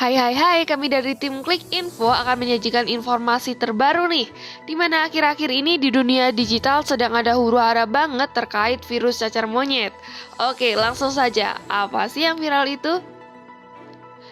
Hai, kami dari tim Klik Info akan menyajikan informasi terbaru nih, di mana akhir-akhir ini di dunia digital sedang ada huru-hara banget terkait virus cacar monyet. Oke, langsung saja, apa sih yang viral itu?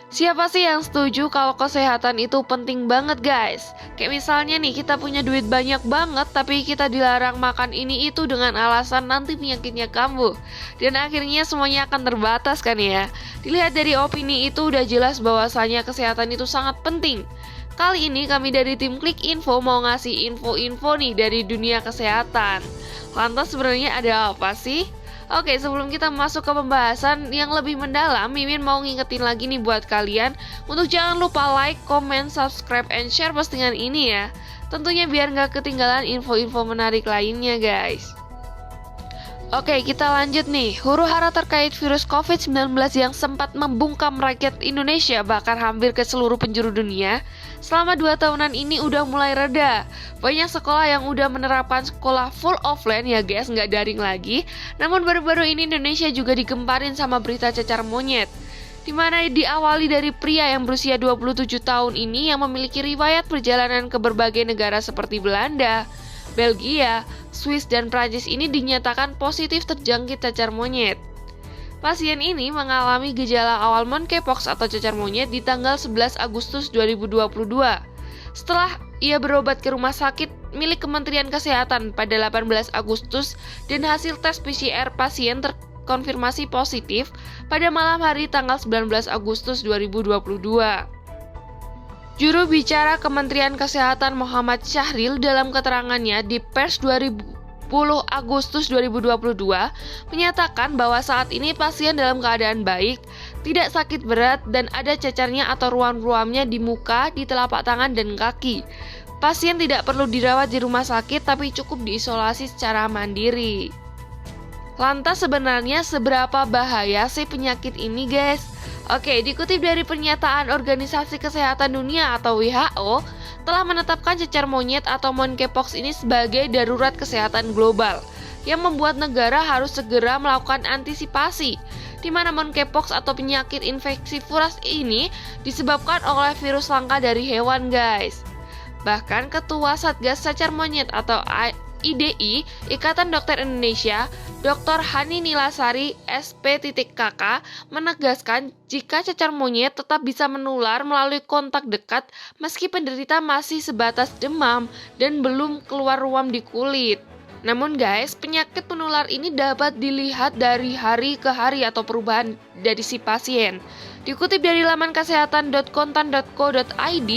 Siapa sih yang setuju kalau kesehatan itu penting banget guys? Kayak misalnya nih, kita punya duit banyak banget tapi kita dilarang makan ini itu dengan alasan nanti penyakitnya kambuh. Dan akhirnya semuanya akan terbatas kan ya. Dilihat dari opini itu udah jelas bahwasanya kesehatan itu sangat penting. Kali ini kami dari tim Klik Info mau ngasih info-info nih dari dunia kesehatan. Lantas sebenarnya ada apa sih? Oke, sebelum kita masuk ke pembahasan yang lebih mendalam, Mimin mau ngingetin lagi nih buat kalian untuk jangan lupa like, comment, subscribe, and share postingan ini ya. Tentunya biar nggak ketinggalan info-info menarik lainnya guys. Oke, kita lanjut nih. Huru-hara terkait virus COVID-19 yang sempat membungkam rakyat Indonesia bahkan hampir ke seluruh penjuru dunia selama 2 tahunan ini udah mulai reda. Banyak sekolah yang udah menerapkan sekolah full offline ya guys, nggak daring lagi. Namun baru-baru ini Indonesia juga digemparin sama berita cacar monyet, dimana diawali dari pria yang berusia 27 tahun ini yang memiliki riwayat perjalanan ke berbagai negara seperti Belanda, Belgia, Swiss, dan Prancis ini dinyatakan positif terjangkit cacar monyet. Pasien ini mengalami gejala awal monkeypox atau cacar monyet di tanggal 11 Agustus 2022. Setelah ia berobat ke rumah sakit milik Kementerian Kesehatan pada 18 Agustus dan hasil tes PCR pasien terkonfirmasi positif pada malam hari tanggal 19 Agustus 2022. Juru bicara Kementerian Kesehatan Muhammad Syahril dalam keterangannya di Pers 20 Agustus 2022 menyatakan bahwa saat ini pasien dalam keadaan baik, tidak sakit berat dan ada cacarnya atau ruam-ruamnya di muka, di telapak tangan dan kaki. Pasien tidak perlu dirawat di rumah sakit tapi cukup diisolasi secara mandiri. Lantas sebenarnya seberapa bahaya sih penyakit ini guys? Oke, dikutip dari pernyataan Organisasi Kesehatan Dunia atau WHO, telah menetapkan cacar monyet atau monkeypox ini sebagai darurat kesehatan global, yang membuat negara harus segera melakukan antisipasi, di mana monkeypox atau penyakit infeksi furas ini disebabkan oleh virus langka dari hewan guys. Bahkan Ketua Satgas Cacar Monyet atau IDI, Ikatan Dokter Indonesia, Dr. Hani Nilasari, SP.KK, menegaskan jika cacar monyet tetap bisa menular melalui kontak dekat meski penderita masih sebatas demam dan belum keluar ruam di kulit. Namun guys, penyakit menular ini dapat dilihat dari hari ke hari atau perubahan dari si pasien. Dikutip dari laman kesehatan.kontan.co.id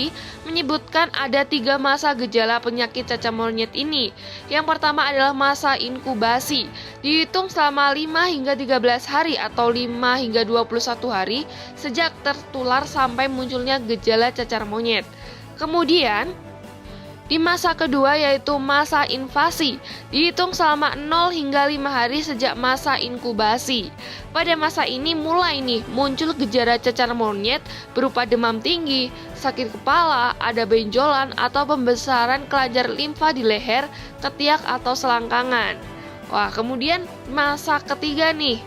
menyebutkan ada 3 masa gejala penyakit cacar monyet ini. Yang pertama adalah masa inkubasi, dihitung selama 5 hingga 13 hari atau 5 hingga 21 hari sejak tertular sampai munculnya gejala cacar monyet. Kemudian di masa kedua yaitu masa invasi, dihitung selama 0 hingga 5 hari sejak masa inkubasi. Pada masa ini mulai nih muncul gejala cacar monyet berupa demam tinggi, sakit kepala, ada benjolan atau pembesaran kelenjar limfa di leher, ketiak atau selangkangan. Wah, kemudian masa ketiga nih,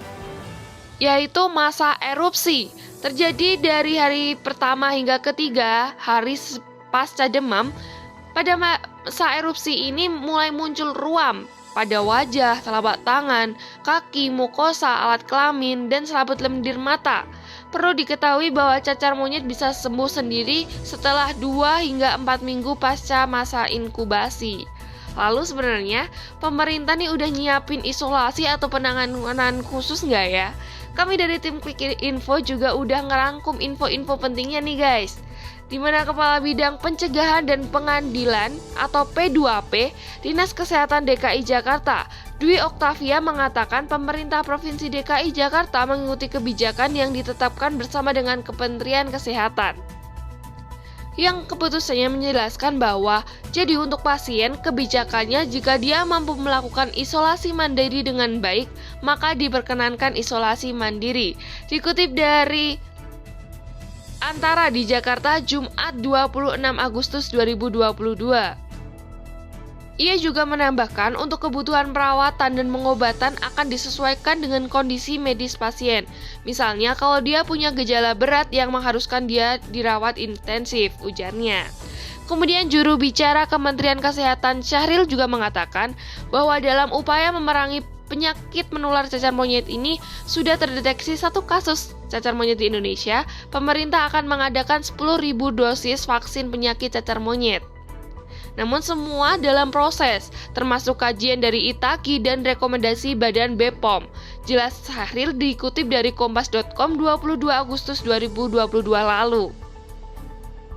yaitu masa erupsi. Terjadi dari hari pertama hingga ketiga hari pasca demam. Pada masa erupsi ini mulai muncul ruam pada wajah, telapak tangan, kaki, mukosa, alat kelamin, dan selaput lendir mata. Perlu diketahui bahwa cacar monyet bisa sembuh sendiri setelah 2 hingga 4 minggu pasca masa inkubasi. Lalu sebenarnya pemerintah nih udah nyiapin isolasi atau penanganan khusus nggak ya? Kami dari tim Klik Info juga udah ngerangkum info-info pentingnya nih guys, di mana Kepala Bidang Pencegahan dan Pengadilan atau P2P Dinas Kesehatan DKI Jakarta, Dwi Oktavia mengatakan pemerintah Provinsi DKI Jakarta mengikuti kebijakan yang ditetapkan bersama dengan Kementerian Kesehatan. Yang keputusannya menjelaskan bahwa jadi untuk pasien kebijakannya jika dia mampu melakukan isolasi mandiri dengan baik maka diperkenankan isolasi mandiri. Dikutip dari Antara di Jakarta Jumat 26 Agustus 2022. Ia juga menambahkan untuk kebutuhan perawatan dan pengobatan akan disesuaikan dengan kondisi medis pasien. Misalnya kalau dia punya gejala berat yang mengharuskan dia dirawat intensif, ujarnya. Kemudian juru bicara Kementerian Kesehatan Syahril juga mengatakan bahwa dalam upaya memerangi penyakit menular cacar monyet ini sudah terdeteksi 1 kasus cacar monyet di Indonesia. Pemerintah akan mengadakan 10.000 dosis vaksin penyakit cacar monyet. Namun semua dalam proses, termasuk kajian dari Itaki dan rekomendasi Badan BPOM. Jelas Syahril dikutip dari kompas.com 22 Agustus 2022 lalu.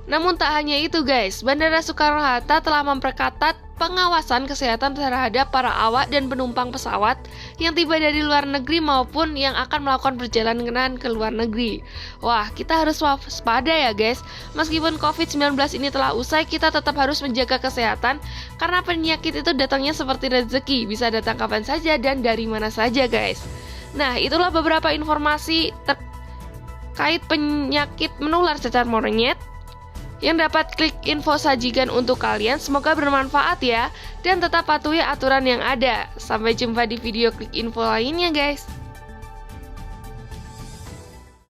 Namun tak hanya itu guys, Bandara Soekarno-Hatta telah memperketat pengawasan kesehatan terhadap para awak dan penumpang pesawat yang tiba dari luar negeri maupun yang akan melakukan perjalanan ke luar negeri. Wah, kita harus waspada ya guys. Meskipun COVID-19 ini telah usai, kita tetap harus menjaga kesehatan karena penyakit itu datangnya seperti rezeki, bisa datang kapan saja dan dari mana saja guys. Nah, itulah beberapa informasi terkait penyakit menular cacar monyet yang dapat Klik Info sajikan untuk kalian. Semoga bermanfaat ya, dan tetap patuhi aturan yang ada. Sampai jumpa di video Klik Info lainnya guys.